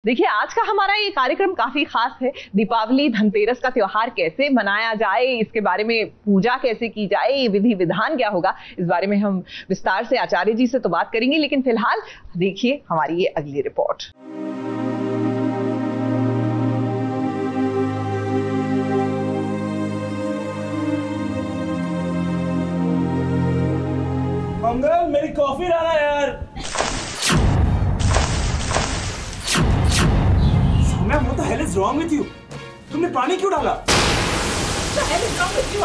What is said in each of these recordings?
देखिए, आज का हमारा ये कार्यक्रम काफी खास है। दीपावली, धनतेरस का त्योहार कैसे मनाया जाए, इसके बारे में पूजा कैसे की जाए, विधि विधान क्या होगा, इस बारे में हम विस्तार से आचार्य जी से तो बात करेंगे। लेकिन फिलहाल देखिए हमारी ये अगली रिपोर्ट। मंगल, मेरी कॉफी लाना यार। Saumya, what the hell is wrong with you? तुमने पानी क्यों डाला? What the hell is wrong with you?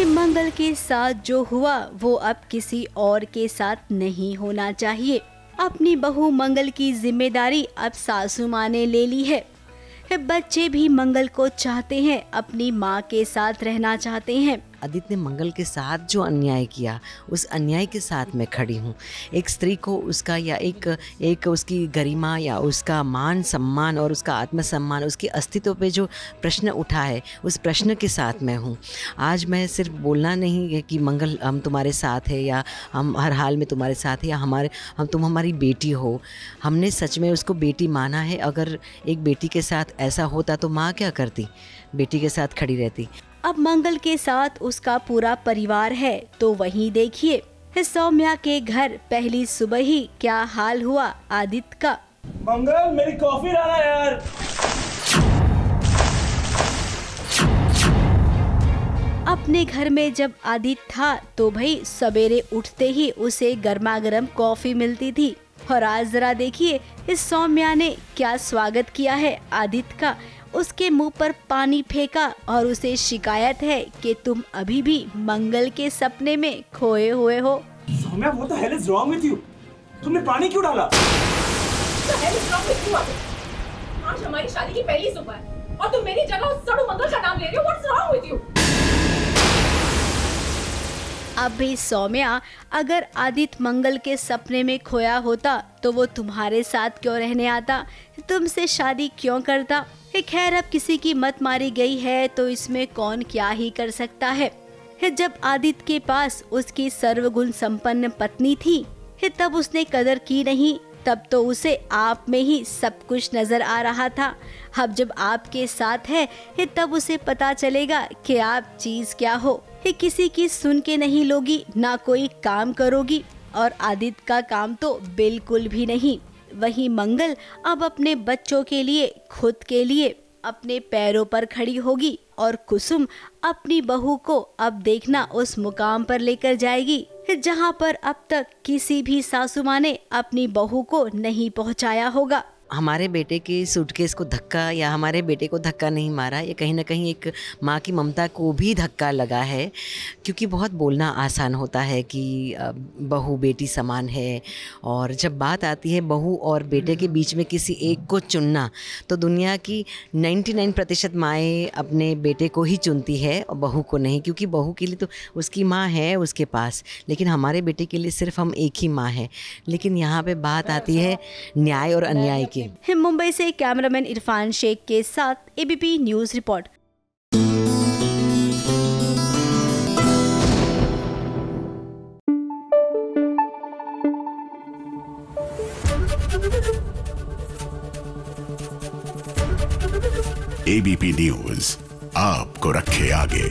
मंगल के साथ जो हुआ वो अब किसी और के साथ नहीं होना चाहिए। अपनी बहू मंगल की जिम्मेदारी अब सासू माँ ने ले ली है। बच्चे भी मंगल को चाहते हैं, अपनी माँ के साथ रहना चाहते हैं। आदित्य ने मंगल के साथ जो अन्याय किया, उस अन्याय के साथ मैं खड़ी हूँ। एक स्त्री को उसका या एक उसकी गरिमा या उसका मान सम्मान और उसका आत्मसम्मान, उसके अस्तित्व पे जो प्रश्न उठा है, उस प्रश्न के साथ मैं हूँ। आज मैं सिर्फ बोलना नहीं है कि मंगल हम तुम्हारे साथ है या हम हर हाल में तुम्हारे साथ है या तुम हमारी बेटी हो। हमने सच में उसको बेटी माना है। अगर एक बेटी के साथ ऐसा होता तो माँ क्या करती? बेटी के साथ खड़ी रहती। अब मंगल के साथ उसका पूरा परिवार है, तो वहीं देखिए सौम्या के घर पहली सुबह ही क्या हाल हुआ आदित्य का। मंगल, मेरी कॉफी लाना यार। अपने घर में जब आदित्य था तो भाई सवेरे उठते ही उसे गर्मा गर्म कॉफी मिलती थी। और आज जरा देखिए इस सौम्या ने क्या स्वागत किया है आदित्य का। उसके मुंह पर पानी फेंका और उसे शिकायत है कि तुम अभी भी मंगल के सपने में खोए हुए हो। Saumya, what the hell is wrong with you? तुमने पानी क्यों डाला? What the hell is wrong with you? आज हमारी शादी की पहली सुबह है और तुम मेरी जगह उस सड़ू मंगल का नाम ले रही हो। What's wrong with you? अब भी सौम्या, अगर आदित्य मंगल के सपने में खोया होता तो वो तुम्हारे साथ क्यों रहने आता, तुमसे शादी क्यों करता? खैर, अब किसी की मत मारी गई है तो इसमें कौन क्या ही कर सकता है। जब आदित्य के पास उसकी सर्वगुण संपन्न पत्नी थी तब उसने कदर की नहीं, तब तो उसे आप में ही सब कुछ नजर आ रहा था। अब जब आपके साथ है तब उसे पता चलेगा कि आप चीज क्या हो। किसी की सुन के नहीं लोगी, ना कोई काम करोगी, और आदित्य का काम तो बिल्कुल भी नहीं। वही मंगल अब अपने बच्चों के लिए, खुद के लिए अपने पैरों पर खड़ी होगी और कुसुम अपनी बहू को अब देखना उस मुकाम पर लेकर जाएगी जहां पर अब तक किसी भी सासू माँ ने अपनी बहू को नहीं पहुंचाया होगा। हमारे बेटे के सूटकेस को धक्का या हमारे बेटे को धक्का नहीं मारा, ये कहीं ना कहीं एक माँ की ममता को भी धक्का लगा है। क्योंकि बहुत बोलना आसान होता है कि बहू बेटी समान है, और जब बात आती है बहू और बेटे के बीच में किसी एक को चुनना, तो दुनिया की 99% माएँ अपने बेटे को ही चुनती है और बहू को नहीं। क्योंकि बहू के लिए तो उसकी माँ है उसके पास, लेकिन हमारे बेटे के लिए सिर्फ हम एक ही माँ है। लेकिन यहाँ पे बात आती है न्याय और अन्याय की। मुंबई से कैमरामैन इरफान शेख के साथ ABP news report. ABP news आपको रखे आगे।